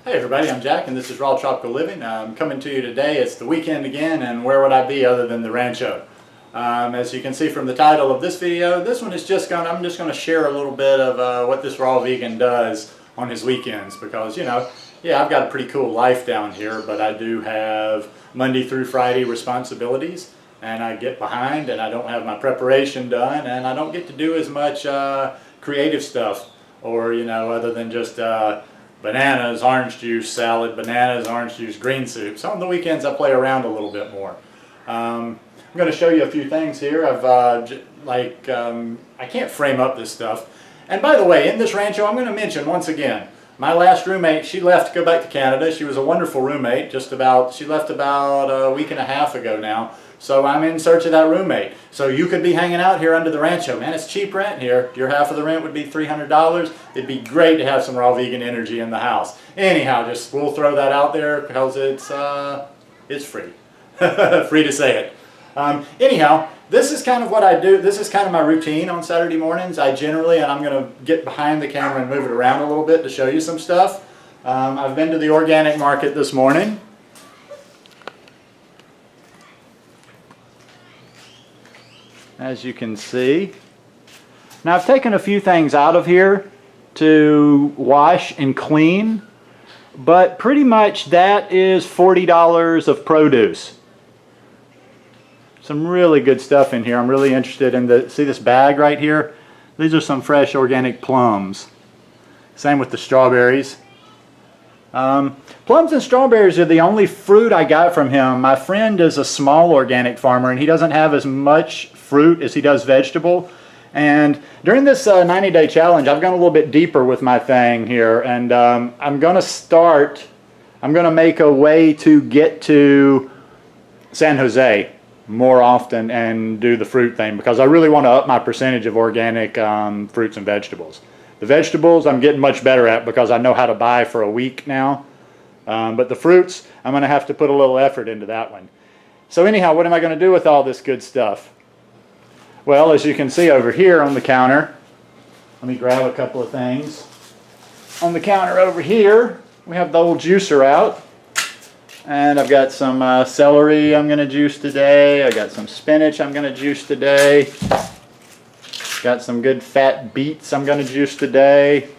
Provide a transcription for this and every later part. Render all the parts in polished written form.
Hey everybody, I'm Jack and this is Raw Tropical Living. I'm coming to you today. It's the weekend again, and where would I be other than the rancho? As you can see from the title of this video, this one is I'm just going to share a little bit of what this raw vegan does on his weekends, because yeah, I've got a pretty cool life down here, but I do have Monday through Friday responsibilities, and I get behind and I don't have my preparation done, and I don't get to do as much creative stuff, or other than just bananas, orange juice salad, bananas, orange juice, green soup. So on the weekends I play around a little bit more. I'm going to show you a few things here. I can't frame up this stuff. And by the way, in this rancho, I'm going to mention once again, my last roommate, she left to go back to Canada. She was a wonderful roommate. She left about a week and a half ago now. So I'm in search of that roommate. So you could be hanging out here under the rancho. Man, it's cheap rent here. Your half of the rent would be $300. It'd be great to have some raw vegan energy in the house. Anyhow, we'll throw that out there because it's free. Free to say it. Anyhow, this is kind of what I do. This is kind of my routine on Saturday mornings. And I'm going to get behind the camera and move it around a little bit to show you some stuff. I've been to the organic market this morning. As you can see. Now I've taken a few things out of here to wash and clean, but pretty much that is $40 of produce. Some really good stuff in here. I'm really interested in see this bag right here? These are some fresh organic plums. Same with the strawberries. Plums and strawberries are the only fruit I got from him. My friend is a small organic farmer and he doesn't have as much fruit as he does vegetable. And during this 90-day challenge, I've gone a little bit deeper with my thing here, and I'm going to make a way to get to San Jose more often and do the fruit thing, because I really want to up my percentage of organic fruits and vegetables. The vegetables I'm getting much better at because I know how to buy for a week now. But the fruits, I'm going to have to put a little effort into that one. So anyhow, what am I going to do with all this good stuff? Well, as you can see over here on the counter, let me grab a couple of things. On the counter over here, we have the old juicer out. And I've got some celery I'm going to juice today. I got some spinach I'm going to juice today. Got some good fat beets I'm going to juice today.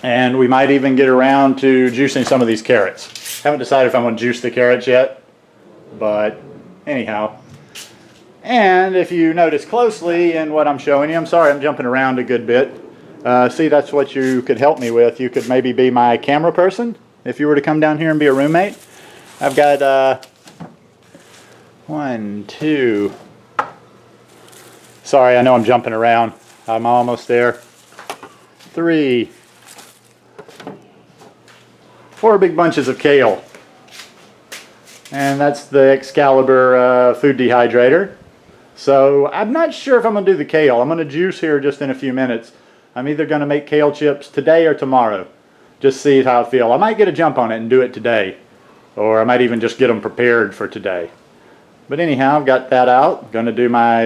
And we might even get around to juicing some of these carrots. Haven't decided if I'm going to juice the carrots yet, but anyhow. And if you notice closely in what I'm showing you, I'm sorry I'm jumping around a good bit. See, that's what you could help me with. You could maybe be my camera person if you were to come down here and be a roommate. I've got 1, 2... Sorry, I know I'm jumping around. I'm almost there. 3, 4 big bunches of kale. And that's the Excalibur food dehydrator. So I'm not sure if I'm going to do the kale. I'm going to juice here just in a few minutes. I'm either going to make kale chips today or tomorrow. Just see how I feel. I might get a jump on it and do it today. Or I might even just get them prepared for today. But anyhow, I've got that out. I'm going to do my,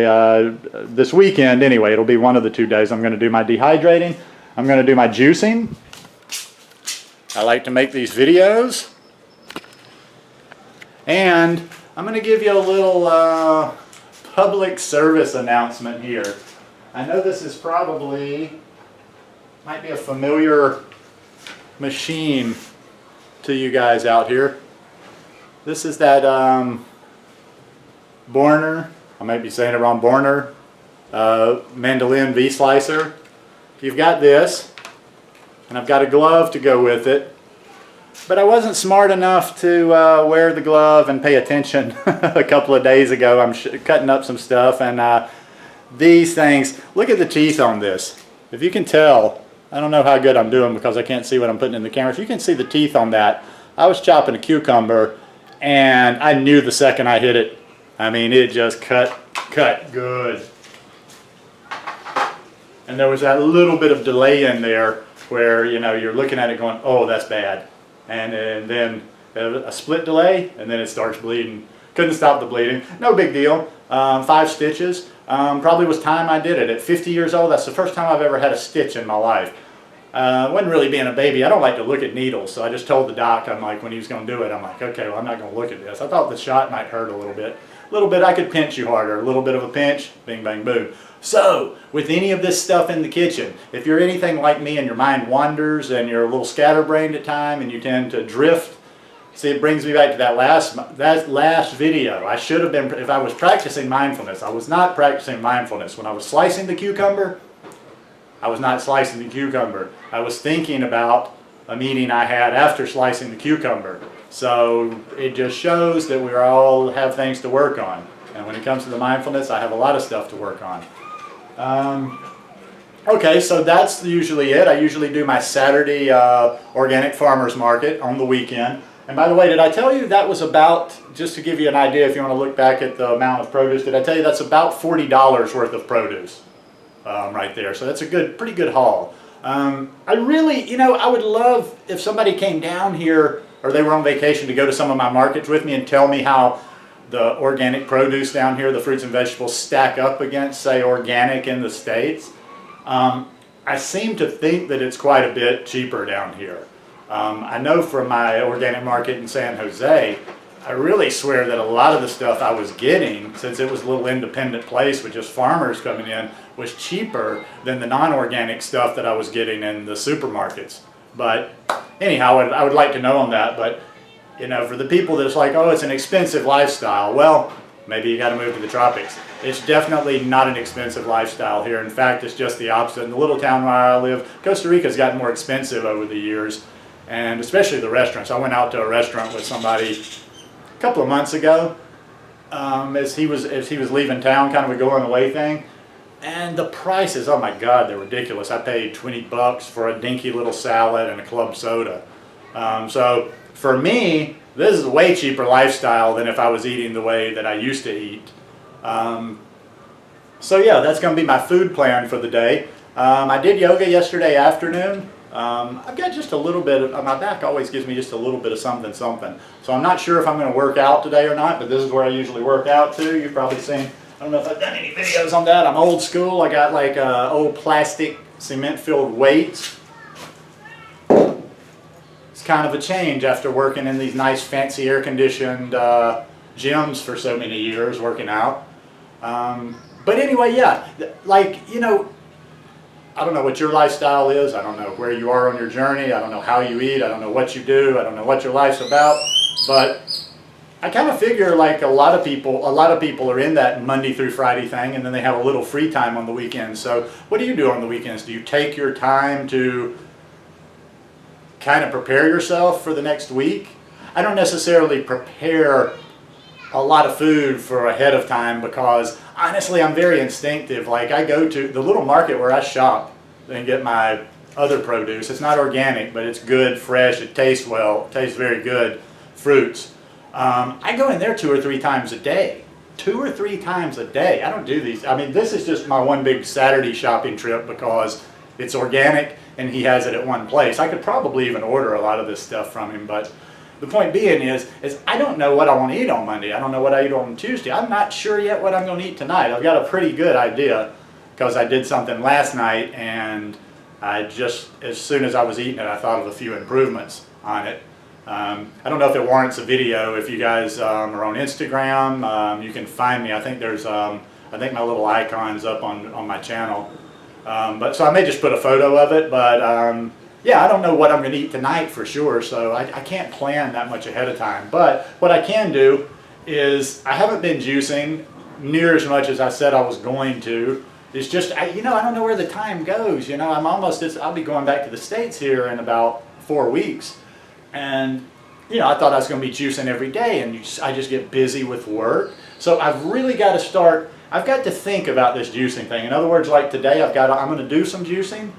this weekend anyway, it'll be one of the 2 days. I'm going to do my dehydrating. I'm going to do my juicing. I like to make these videos. And I'm going to give you a little public service announcement here. I know this is might be a familiar machine to you guys out here. This is that Borner, I might be saying it wrong, Borner mandolin V-slicer. You've got this, and I've got a glove to go with it, but I wasn't smart enough to wear the glove and pay attention a couple of days ago. I'm cutting up some stuff, and these things, look at the teeth on this. If you can tell, I don't know how good I'm doing because I can't see what I'm putting in the camera. If you can see the teeth on that, I was chopping a cucumber, and I knew the second I hit it. I mean, it just cut good. And there was that little bit of delay in there where, you're looking at it going, oh, that's bad. And then a split delay, and then it starts bleeding. Couldn't stop the bleeding. No big deal. 5 stitches. Probably was time I did it. At 50 years old, that's the first time I've ever had a stitch in my life. wasn't really being a baby. I don't like to look at needles, so I just told the doc, I'm like, when he was going to do it, I'm like, okay, well, I'm not going to look at this. I thought the shot might hurt a little bit. A little bit, I could pinch you harder. A little bit of a pinch, bing, bang, boom. So, with any of this stuff in the kitchen, if you're anything like me and your mind wanders and you're a little scatterbrained at time and you tend to drift, see, it brings me back to that last video. I should have been, if I was practicing mindfulness, I was not practicing mindfulness. When I was slicing the cucumber, I was not slicing the cucumber. I was thinking about a meeting I had after slicing the cucumber. So it just shows that we all have things to work on. And when it comes to the mindfulness, I have a lot of stuff to work on. Okay, so that's usually it. I usually do my Saturday organic farmers market on the weekend. And by the way, did I tell you that was about, just to give you an idea if you want to look back at the amount of produce, did I tell you that's about $40 worth of produce right there. So that's a pretty good haul. I really, I would love if somebody came down here or they were on vacation to go to some of my markets with me and tell me how the organic produce down here, the fruits and vegetables, stack up against, say, organic in the States. I seem to think that it's quite a bit cheaper down here. I know from my organic market in San Jose, I really swear that a lot of the stuff I was getting, since it was a little independent place with just farmers coming in, was cheaper than the non-organic stuff that I was getting in the supermarkets. But anyhow, I would like to know on that. But for the people that's like, oh, it's an expensive lifestyle, well, maybe you got to move to the tropics. It's definitely not an expensive lifestyle here. In fact, it's just the opposite. In the little town where I live, Costa Rica's gotten more expensive over the years, and especially the restaurants. I went out to a restaurant with somebody a couple of months ago as he was leaving town, kind of a going away thing. And the prices, oh my God, they're ridiculous. I paid $20 for a dinky little salad and a club soda. So for me, this is a way cheaper lifestyle than if I was eating the way that I used to eat. So yeah, that's going to be my food plan for the day. I did yoga yesterday afternoon. I've got just a little bit of, my back always gives me just a little bit of something. So I'm not sure if I'm going to work out today or not, but this is where I usually work out too. You've probably seen, I don't know if I've done any videos on that. I'm old school. I got like old plastic cement-filled weights. It's kind of a change after working in these nice fancy air-conditioned gyms for so many years working out. But anyway, yeah, like, I don't know what your lifestyle is. I don't know where you are on your journey. I don't know how you eat. I don't know what you do. I don't know what your life's about. But I kind of figure like a lot of people are in that Monday through Friday thing, and then they have a little free time on the weekends. So what do you do on the weekends? Do you take your time to kind of prepare yourself for the next week? I don't necessarily prepare a lot of food for ahead of time because honestly I'm very instinctive. Like I go to the little market where I shop and get my other produce. It's not organic, but it's good, fresh, it tastes well, it tastes very good, fruits. I go in there 2 or 3 times a day. 2 or 3 times a day. I don't do these. I mean, this is just my one big Saturday shopping trip because it's organic and he has it at one place. I could probably even order a lot of this stuff from him, but the point being is I don't know what I want to eat on Monday. I don't know what I eat on Tuesday. I'm not sure yet what I'm going to eat tonight. I've got a pretty good idea because I did something last night and I just, as soon as I was eating it, I thought of a few improvements on it. I don't know if it warrants a video. If you guys are on Instagram, you can find me. I think there's, I think my little icon's up on my channel. But so I may just put a photo of it, but yeah, I don't know what I'm going to eat tonight for sure, so I can't plan that much ahead of time. But what I can do is, I haven't been juicing near as much as I said I was going to. It's just, I don't know where the time goes. I'm almost, I'll be going back to the States here in about 4 weeks. And, I thought I was going to be juicing every day, and I just get busy with work. So I've really got to start, I've got to think about this juicing thing. In other words, like today, I'm going to do some juicing,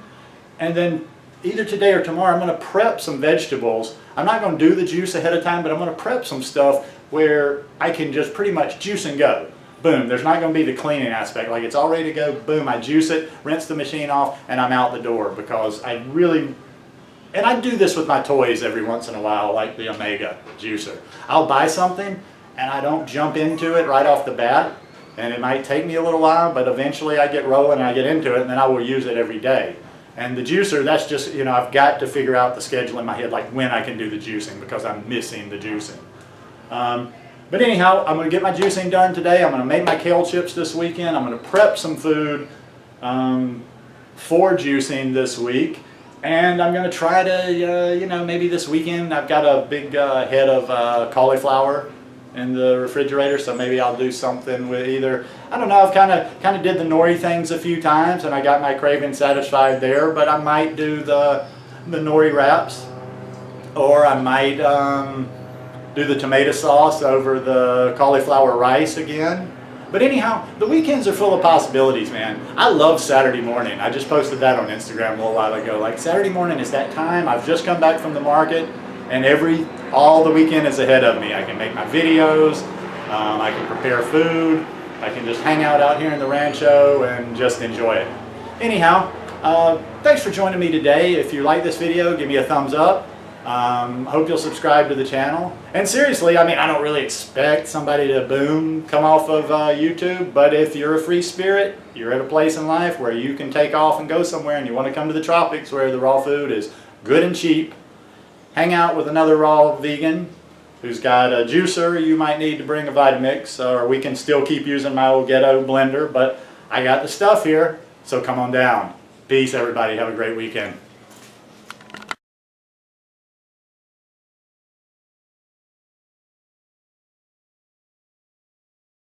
and then either today or tomorrow, I'm going to prep some vegetables. I'm not going to do the juice ahead of time, but I'm going to prep some stuff where I can just pretty much juice and go. Boom. There's not going to be the cleaning aspect. Like it's all ready to go. Boom. I juice it, rinse the machine off, and I'm out the door because I really, and I do this with my toys every once in a while, like the Omega juicer. I'll buy something, and I don't jump into it right off the bat. And it might take me a little while, but eventually I get rolling and I get into it, and then I will use it every day. And the juicer, that's just, I've got to figure out the schedule in my head, like when I can do the juicing, because I'm missing the juicing. But anyhow, I'm going to get my juicing done today. I'm going to make my kale chips this weekend. I'm going to prep some food for juicing this week. And I'm going to try to, maybe this weekend, I've got a big head of cauliflower in the refrigerator, so maybe I'll do something with either, I don't know, I've kind of did the nori things a few times and I got my craving satisfied there, but I might do the nori wraps, or I might do the tomato sauce over the cauliflower rice again. But anyhow, the weekends are full of possibilities, man. I love Saturday morning. I just posted that on Instagram a little while ago. Like, Saturday morning is that time. I've just come back from the market, and all the weekend is ahead of me. I can make my videos, I can prepare food, I can just hang out here in the rancho and just enjoy it. Anyhow, thanks for joining me today. If you like this video, give me a thumbs up. Hope you'll subscribe to the channel. And seriously, I mean, I don't really expect somebody to come off of YouTube, but if you're a free spirit, you're at a place in life where you can take off and go somewhere and you want to come to the tropics where the raw food is good and cheap, hang out with another raw vegan who's got a juicer. You might need to bring a Vitamix, or we can still keep using my old ghetto blender, but I got the stuff here, so come on down. Peace, everybody. Have a great weekend.